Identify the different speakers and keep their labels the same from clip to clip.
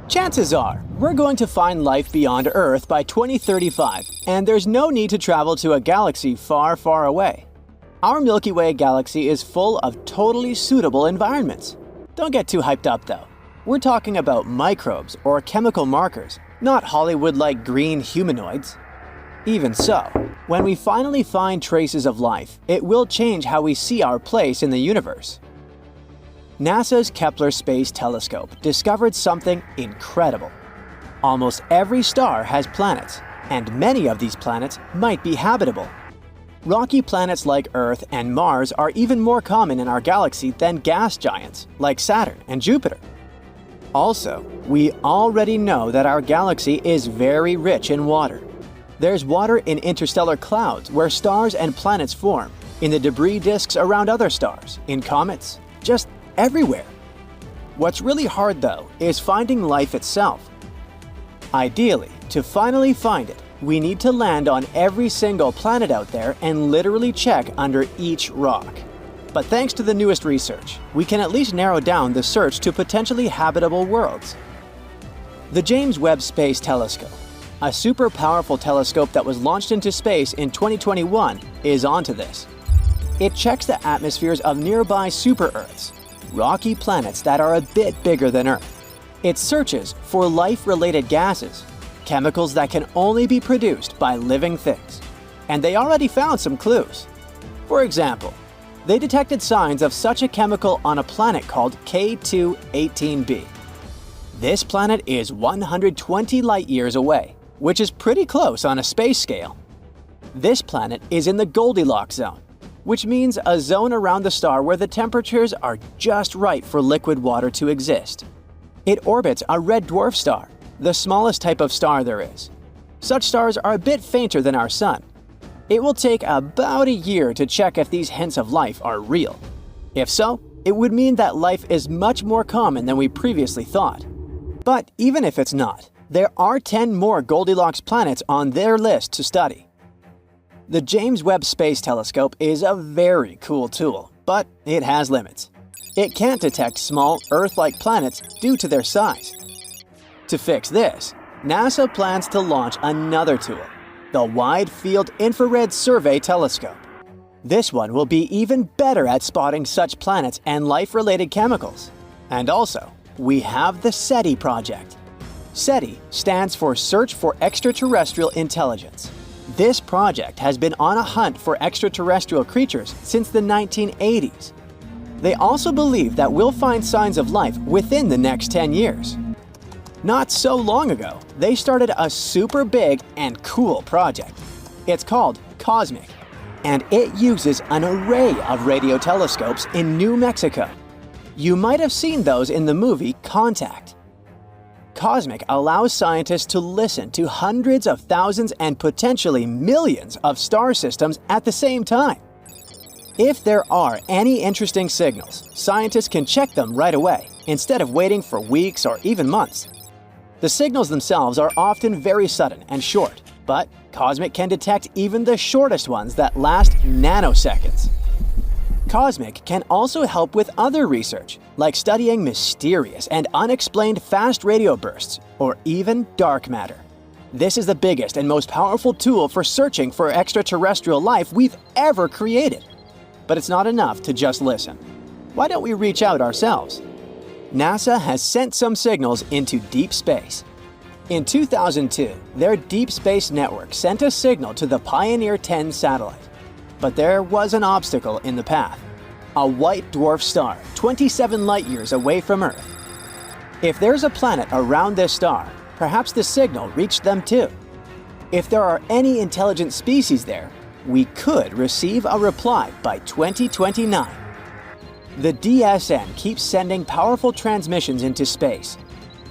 Speaker 1: Chances are, we're going to find life beyond Earth by 2035, and there's no need to travel to a galaxy far, far away. Our Milky Way galaxy is full of totally suitable environments. Don't get too hyped up though. We're talking about microbes or chemical markers, not Hollywood-like green humanoids. Even so, when we finally find traces of life, it will change how we see our place in the universe. NASA's Kepler Space Telescope discovered something incredible. Almost every star has planets, and many of these planets might be habitable. Rocky planets like Earth and Mars are even more common in our galaxy than gas giants like Saturn and Jupiter. Also, we already know that our galaxy is very rich in water. There's water in interstellar clouds where stars and planets form, in the debris disks around other stars, in comets, just everywhere. What's really hard though is finding life itself. Ideally, to finally find it, we need to land on every single planet out there and literally check under each rock. But thanks to the newest research, we can at least narrow down the search to potentially habitable worlds. The James Webb Space Telescope, a super powerful telescope that was launched into space in 2021, is onto this. It checks the atmospheres of nearby super-Earths, rocky planets that are a bit bigger than Earth. It searches for life-related gases, chemicals that can only be produced by living things. And they already found some clues. For example, they detected signs of such a chemical on a planet called K2-18b. This planet is 120 light-years away, which is pretty close on a space scale. This planet is in the Goldilocks zone, which means a zone around the star where the temperatures are just right for liquid water to exist. It orbits a red dwarf star, the smallest type of star there is. Such stars are a bit fainter than our Sun. It will take about a year to check if these hints of life are real. If so, it would mean that life is much more common than we previously thought. But even if it's not, there are 10 more Goldilocks planets on their list to study. The James Webb Space Telescope is a very cool tool, but it has limits. It can't detect small Earth-like planets due to their size. To fix this, NASA plans to launch another tool, the Wide Field Infrared Survey Telescope. This one will be even better at spotting such planets and life-related chemicals. And also, we have the SETI project. SETI stands for Search for Extraterrestrial Intelligence. This project has been on a hunt for extraterrestrial creatures since the 1980s. They also believe that we'll find signs of life within the next 10 years. Not so long ago, they started a super big and cool project. It's called COSMIC, and it uses an array of radio telescopes in New Mexico. You might have seen those in the movie Contact. COSMIC allows scientists to listen to hundreds of thousands and potentially millions of star systems at the same time. If there are any interesting signals, scientists can check them right away, instead of waiting for weeks or even months. The signals themselves are often very sudden and short, but COSMIC can detect even the shortest ones that last nanoseconds. COSMIC can also help with other research, like studying mysterious and unexplained fast radio bursts, or even dark matter. This is the biggest and most powerful tool for searching for extraterrestrial life we've ever created. But it's not enough to just listen. Why don't we reach out ourselves? NASA has sent some signals into deep space. In 2002, their Deep Space Network sent a signal to the Pioneer 10 satellite. But there was an obstacle in the path. A white dwarf star, 27 light-years away from Earth. If there's a planet around this star, perhaps the signal reached them too. If there are any intelligent species there, we could receive a reply by 2029. The DSN keeps sending powerful transmissions into space.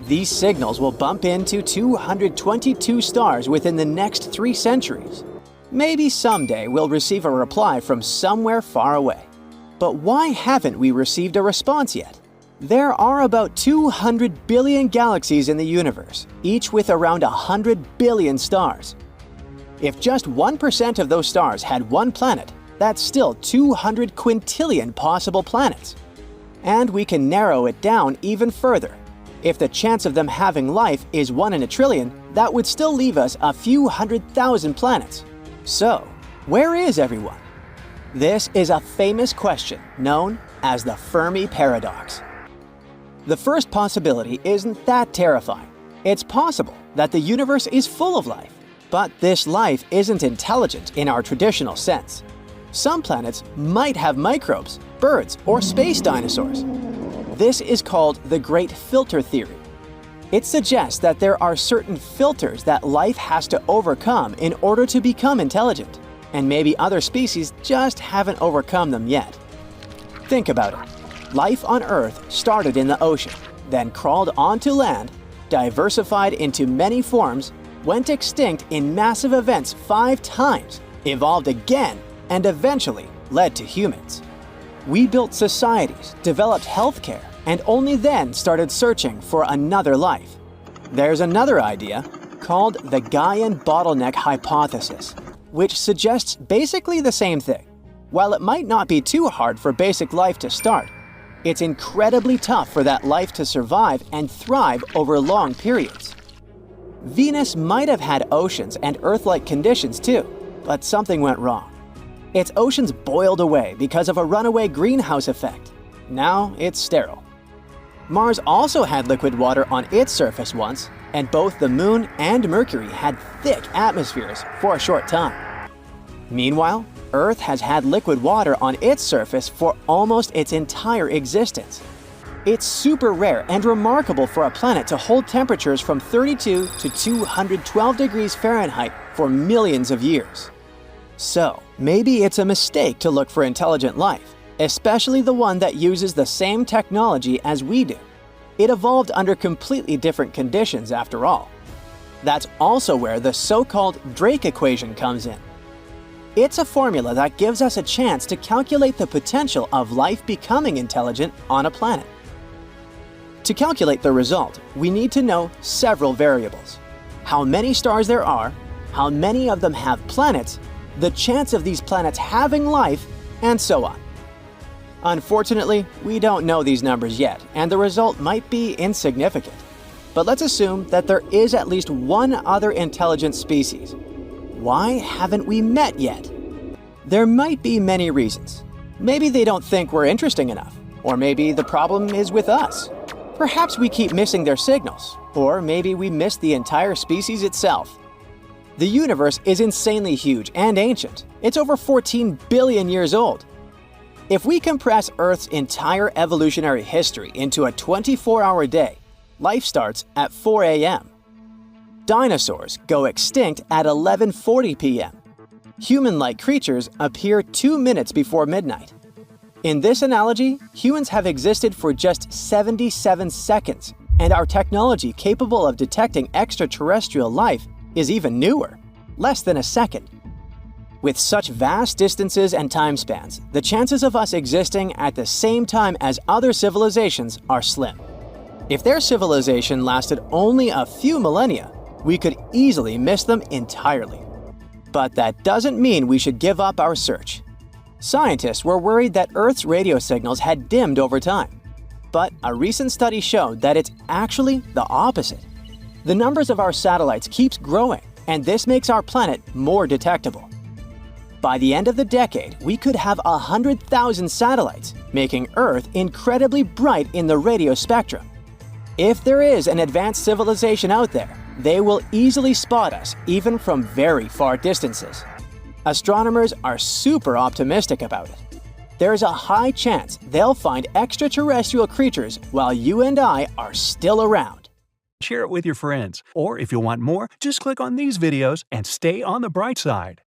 Speaker 1: These signals will bump into 222 stars within the next 3 centuries. Maybe someday we'll receive a reply from somewhere far away. But why haven't we received a response yet? There are about 200 billion galaxies in the universe, each with around 100 billion stars. If just 1% of those stars had one planet, that's still 200 quintillion possible planets. And we can narrow it down even further. If the chance of them having life is 1 in a trillion, that would still leave us a few 100,000 planets. So, where is everyone? This is a famous question known as the Fermi paradox. The first possibility isn't that terrifying. It's possible that the universe is full of life, but this life isn't intelligent in our traditional sense. Some planets might have microbes, birds, or space dinosaurs. This is called the Great Filter Theory. It suggests that there are certain filters that life has to overcome in order to become intelligent, and maybe other species just haven't overcome them yet. Think about it. Life on Earth started in the ocean, then crawled onto land, diversified into many forms, went extinct in massive events 5 times, evolved again, and eventually led to humans. We built societies, developed healthcare, and only then started searching for another life. There's another idea called the Gaian bottleneck hypothesis, which suggests basically the same thing. While it might not be too hard for basic life to start, it's incredibly tough for that life to survive and thrive over long periods. Venus might have had oceans and Earth-like conditions too, but something went wrong. Its oceans boiled away because of a runaway greenhouse effect. Now it's sterile. Mars also had liquid water on its surface once, and both the Moon and Mercury had thick atmospheres for a short time. Meanwhile, Earth has had liquid water on its surface for almost its entire existence. It's super rare and remarkable for a planet to hold temperatures from 32 to 212 degrees Fahrenheit for millions of years. So, maybe it's a mistake to look for intelligent life, especially the one that uses the same technology as we do. It evolved under completely different conditions after all. That's also where the so-called Drake equation comes in. It's a formula that gives us a chance to calculate the potential of life becoming intelligent on a planet. To calculate the result, we need to know several variables: how many stars there are, how many of them have planets, the chance of these planets having life, and so on. Unfortunately, we don't know these numbers yet, and the result might be insignificant. But let's assume that there is at least one other intelligent species. Why haven't we met yet? There might be many reasons. Maybe they don't think we're interesting enough, or maybe the problem is with us. Perhaps we keep missing their signals, or maybe we missed the entire species itself. The universe is insanely huge and ancient. It's over 14 billion years old. If we compress Earth's entire evolutionary history into a 24-hour day, life starts at 4 a.m. Dinosaurs go extinct at 11:40 p.m. Human-like creatures appear 2 minutes before midnight. In this analogy, humans have existed for just 77 seconds, and our technology capable of detecting extraterrestrial life is even newer, less than a second. With such vast distances and time spans, the chances of us existing at the same time as other civilizations are slim. If their civilization lasted only a few millennia, we could easily miss them entirely. But that doesn't mean we should give up our search. Scientists were worried that Earth's radio signals had dimmed over time. But a recent study showed that it's actually the opposite. The numbers of our satellites keeps growing, and this makes our planet more detectable. By the end of the decade, we could have 100,000 satellites, making Earth incredibly bright in the radio spectrum. If there is an advanced civilization out there, they will easily spot us even from very far distances. Astronomers are super optimistic about it. There's a high chance they'll find extraterrestrial creatures while you and I are still around.
Speaker 2: Share it with your friends, or if you want more, just click on these videos and stay on the bright side.